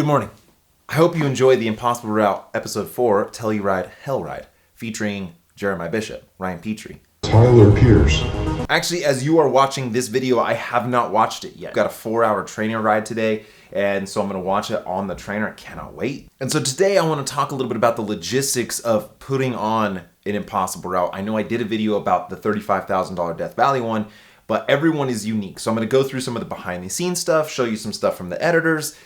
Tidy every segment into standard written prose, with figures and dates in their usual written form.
Good morning. I hope you enjoyed the Impossible Route episode 4, Telluride Helluride, featuring Jeremiah Bishop, Ryan Petrie. Tyler Pierce. Actually, as you are watching this video, I have not watched it yet. Got a 4-hour training ride today, and so I'm gonna watch it on the trainer. I cannot wait. And so today I wanna talk a little bit about the logistics of putting on an Impossible Route. I know I did a video about the $35,000 Death Valley one, but everyone is unique. So I'm gonna go through some of the behind the scenes stuff, show you some stuff from the editors.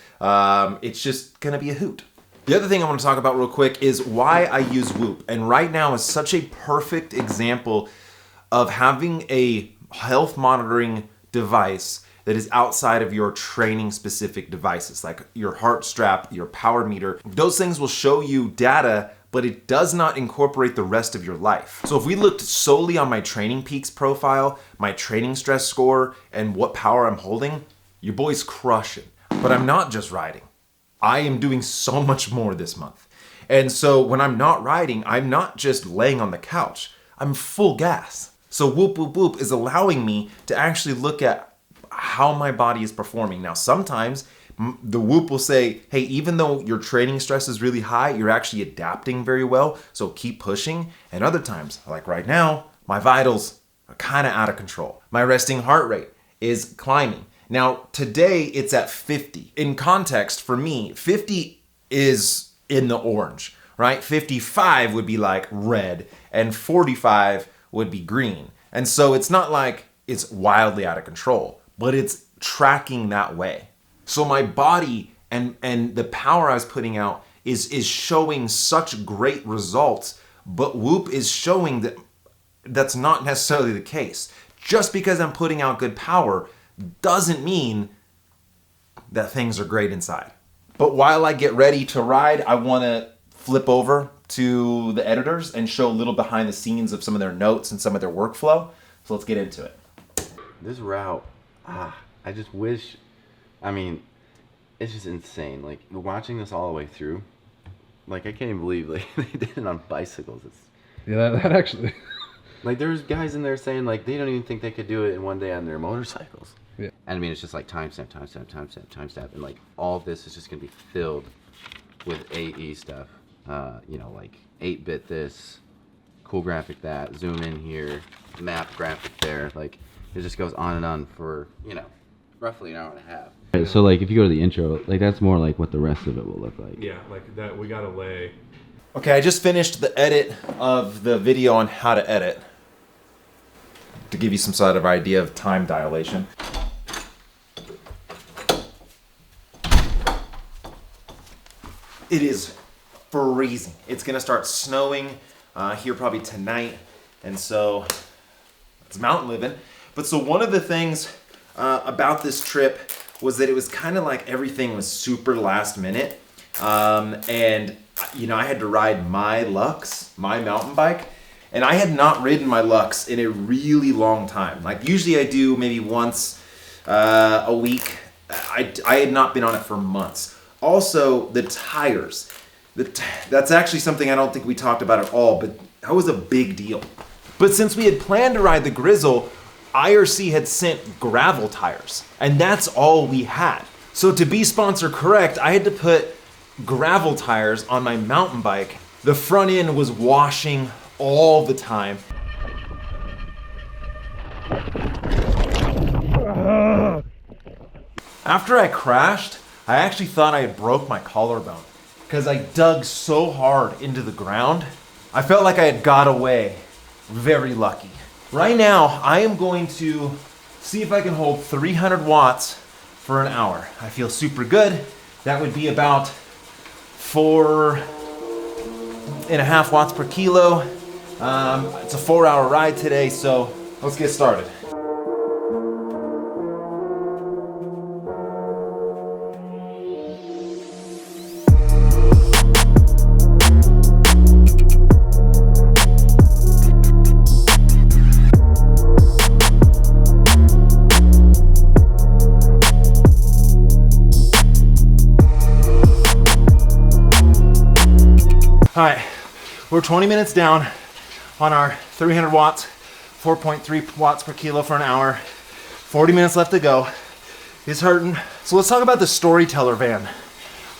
It's just gonna be a hoot. The other thing I want to talk about real quick is why I use Whoop. And right now is such a perfect example of having a health monitoring device that is outside of your training specific devices, like your heart strap, your power meter. Those things will show you data, but it does not incorporate the rest of your life. So if we looked solely on my Training Peaks profile, my training stress score, and what power I'm holding, your boy's crushing. But I'm not just riding. I am doing so much more this month. And so when I'm not riding, I'm not just laying on the couch. I'm full gas. So Whoop Whoop Whoop is allowing me to actually look at how my body is performing. Now, sometimes the Whoop will say, hey, even though your training stress is really high, you're actually adapting very well, so keep pushing. And other times, like right now, my vitals are kind of out of control. My resting heart rate is climbing. Now, today it's at 50. In context, for me, 50 is in the orange, right? 55 would be like red, and 45 would be green. And so it's not like it's wildly out of control, but it's tracking that way. So my body and the power I was putting out is showing such great results, but Whoop is showing that that's not necessarily the case. Just because I'm putting out good power doesn't mean that things are great inside. But while I get ready to ride, I want to flip over to the editors and show a little behind the scenes of some of their notes and some of their workflow. So let's get into it. This route, I just wish, it's just insane. Like, watching this all the way through, like, I can't even believe, like, they did it on bicycles. Yeah, that actually... Like, there's guys in there saying, like, they don't even think they could do it in one day on their motorcycles. Yeah. And it's just like timestamp, and like all of this is just gonna be filled with AE stuff. Like 8-bit this, cool graphic that, zoom in here, map graphic there. Like, it just goes on and on for, roughly an hour and a half. Right, so like if you go to the intro, like that's more like what the rest of it will look like. Yeah, like that we gotta lay. Okay, I just finished the edit of the video on how to edit to give you some sort of idea of time dilation. It is freezing. It's gonna start snowing here probably tonight, and so it's mountain living. But so one of the things about this trip was that it was kind of like everything was super last minute, and I had to ride my Lux, my mountain bike, and I had not ridden my Lux in a really long time. Like usually I do maybe once a week. I had not been on it for months. Also, the tires. That's actually something I don't think we talked about at all, but that was a big deal. But since we had planned to ride the Grizzle, IRC had sent gravel tires, and that's all we had. So to be sponsor correct, I had to put gravel tires on my mountain bike. The front end was washing all the time. After I crashed, I actually thought I had broke my collarbone because I dug so hard into the ground. I felt like I had got away. Very lucky. Right now, I am going to see if I can hold 300 watts for an hour. I feel super good. That would be about 4.5 watts per kilo. It's a 4-hour ride today, so let's get started. All right, we're 20 minutes down on our 300 watts, 4.3 watts per kilo for an hour. 40 minutes left to go. It's hurting. So let's talk about the Storyteller van.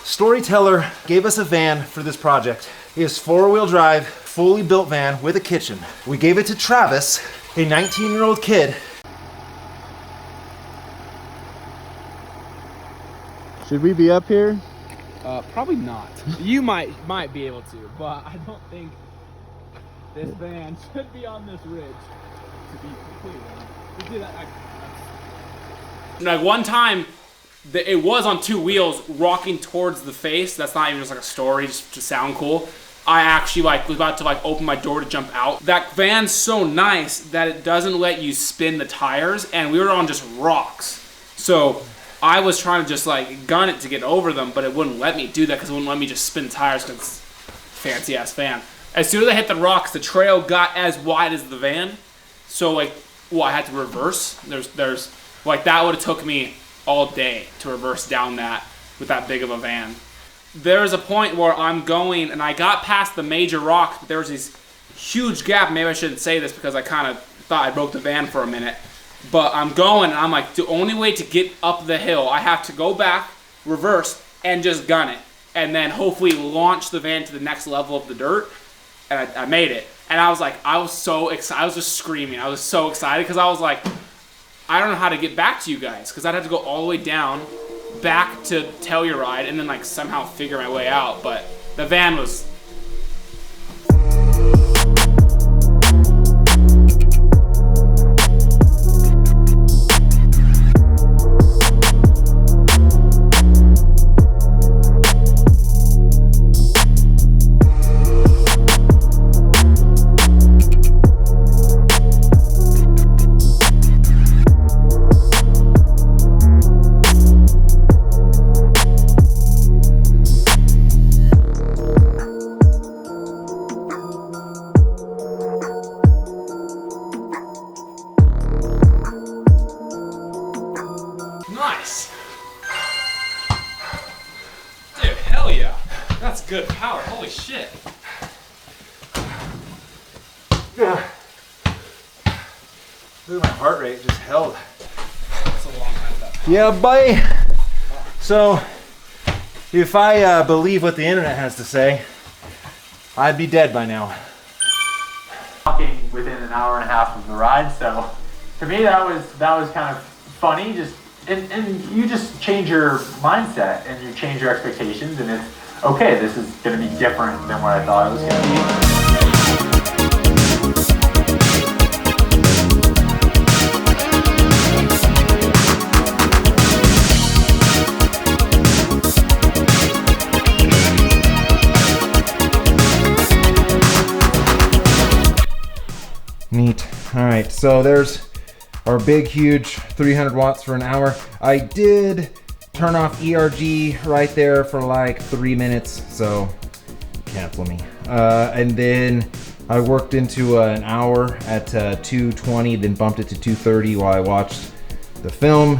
Storyteller gave us a van for this project. It is 4-wheel drive, fully built van with a kitchen. We gave it to Travis, a 19-year-old kid. Should we be up here? Probably not. You might be able to, but I don't think this van should be on this ridge. To be completely honest, we did that. Like one time, it was on 2 wheels, rocking towards the face. That's not even just like a story, just to sound cool. I actually was about to open my door to jump out. That van's so nice that it doesn't let you spin the tires, and we were on just rocks. So I was trying to just gun it to get over them, but it wouldn't let me do that because it wouldn't let me just spin tires because it's a fancy ass van. As soon as I hit the rocks, the trail got as wide as the van. So I had to reverse. There's that would have took me all day to reverse down that with that big of a van. There's a point where I'm going and I got past the major rocks, but there was this huge gap. Maybe I shouldn't say this because I kind of thought I broke the van for a minute. But I'm going and I'm like, the only way to get up the hill, I have to go back, reverse, and just gun it. And then hopefully launch the van to the next level of the dirt. And I made it. And I was so excited. I was just screaming. I was so excited because I was like, I don't know how to get back to you guys because I'd have to go all the way down, back to Telluride, and then somehow figure my way out. But the van was... Nice. Dude, hell yeah. That's good power. Holy shit. Yeah. Look at my heart rate just held. That's a long time that. Yeah, buddy. So, if I believe what the internet has to say, I'd be dead by now. Walking within an hour and a half of the ride, so to me that was kind of funny. And you just change your mindset and you change your expectations, and it's okay. This is going to be different than what I thought it was going to be. Neat. All right, so there's our big, huge 300 watts for an hour. I did turn off ERG right there for 3 minutes, so cancel me. And then I worked into an hour at 220, then bumped it to 230 while I watched the film,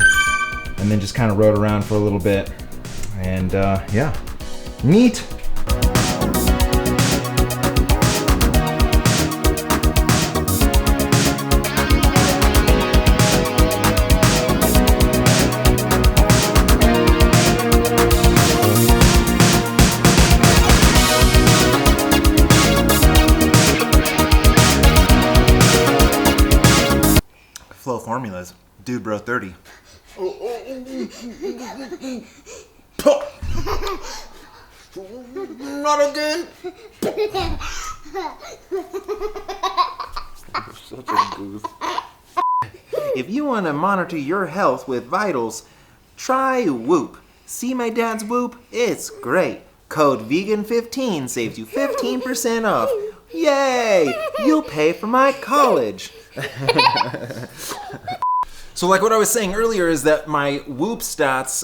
and then just kind of rode around for a little bit. And yeah, neat. Flow formulas. Dude, bro, 30. Not again. Such a goof. If you want to monitor your health with vitals, try Whoop. See my dad's Whoop? It's great. Code VEGAN15 saves you 15% off. Yay! You'll pay for my college. So like what I was saying earlier is that my Whoop stats,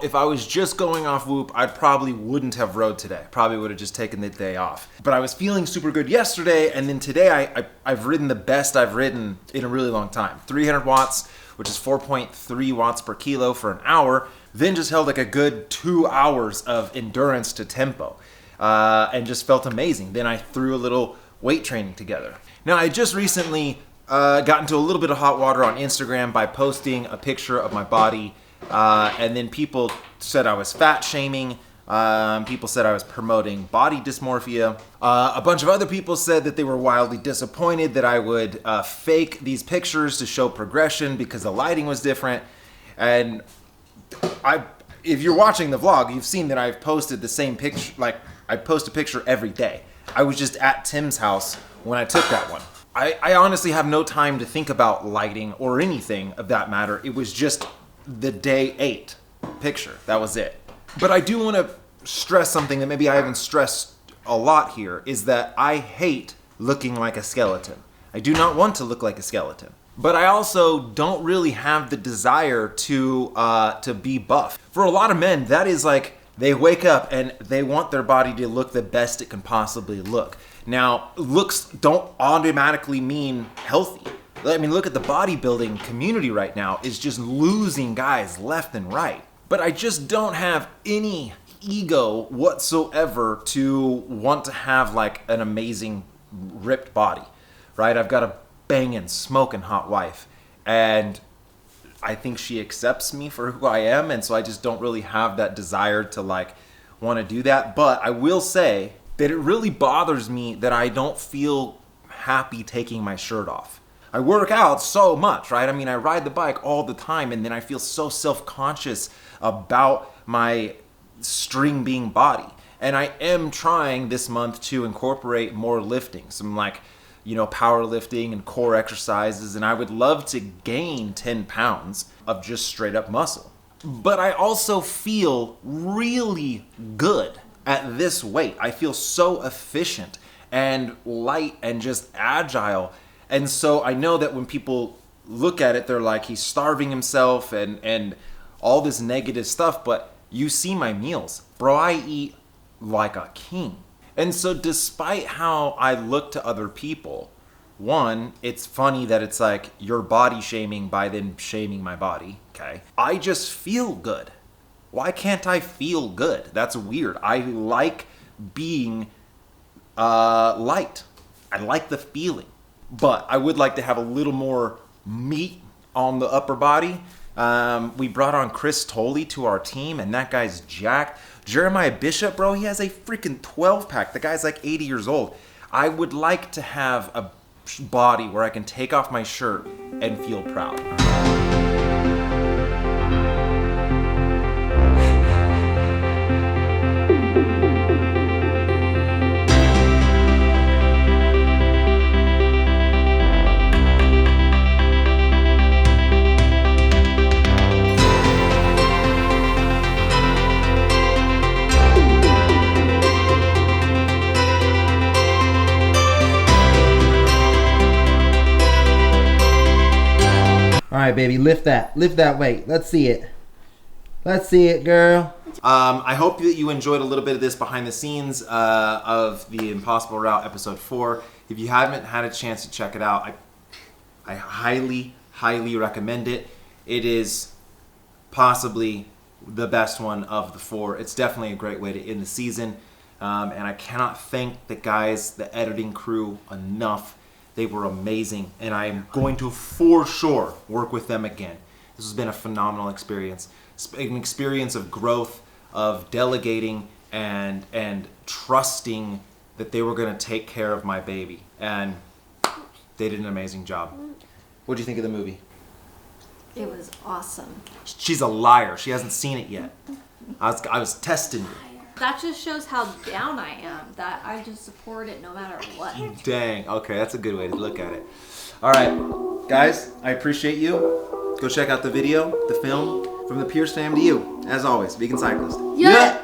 if I was just going off Whoop, I probably wouldn't have rode today. Probably would have just taken the day off. But I was feeling super good yesterday, and then today I've ridden the best I've ridden in a really long time. 300 watts, which is 4.3 watts per kilo for an hour, then just held a good 2 hours of endurance to tempo, and just felt amazing. Then I threw a little weight training together. Now I just recently got into a little bit of hot water on Instagram by posting a picture of my body, and then people said I was fat shaming People said I was promoting body dysmorphia. A bunch of other people said that they were wildly disappointed that I would fake these pictures to show progression because the lighting was different. And if you're watching the vlog, you've seen that I've posted the same picture. Like, I post a picture every day. I was just at Tim's house when I took that one. I honestly have no time to think about lighting or anything of that matter. It was just the day 8 picture. That was it. But I do want to stress something that maybe I haven't stressed a lot here, is that I hate looking like a skeleton. I do not want to look like a skeleton. But I also don't really have the desire to be buff. For a lot of men, that is like, they wake up and they want their body to look the best it can possibly look. Now, looks don't automatically mean healthy. I mean, look at the bodybuilding community right now. It's just losing guys left and right. But I just don't have any ego whatsoever to want to have like an amazing ripped body, right? I've got a banging, smoking hot wife, and I think she accepts me for who I am, and so I just don't really have that desire to like want to do that. But I will say that it really bothers me that I don't feel happy taking my shirt off. I work out so much, right? I mean, I ride the bike all the time, and then I feel so self-conscious about my string being body. And I am trying this month to incorporate more lifting, some like, you know, powerlifting and core exercises, and I would love to gain 10 pounds of just straight up muscle. But I also feel really good at this weight. I feel so efficient and light and just agile. And so I know that when people look at it, they're like, he's starving himself and all this negative stuff, but you see my meals. Bro, I eat like a king. And so despite how I look to other people, one, it's funny that it's like you're body shaming by then shaming my body, okay? I just feel good. Why can't I feel good? That's weird. I like being light. I like the feeling. But I would like to have a little more meat on the upper body. We brought on Chris Tolley to our team, and that guy's jacked. Jeremiah Bishop, bro, he has a freaking 12-pack. The guy's like 80 years old. I would like to have a body where I can take off my shirt and feel proud. All right, baby, lift that weight. Let's see it. Let's see it, girl. I hope that you enjoyed a little bit of this behind the scenes of the Impossible Route episode 4. If you haven't had a chance to check it out, I highly, highly recommend it. It is possibly the best one of the 4. It's definitely a great way to end the season. And I cannot thank the guys, the editing crew enough. They were amazing, and I am going to for sure work with them again. This has been a phenomenal experience. An experience of growth, of delegating, and trusting that they were going to take care of my baby. And they did an amazing job. What do you think of the movie? It was awesome. She's a liar. She hasn't seen it yet. I was testing you. That just shows how down I am, that I just support it no matter what. Dang. Okay, that's a good way to look at it. All right, guys, I appreciate you. Go check out the video, the film, from the Pierce fam to you. As always, Vegan Cyclist. Yeah.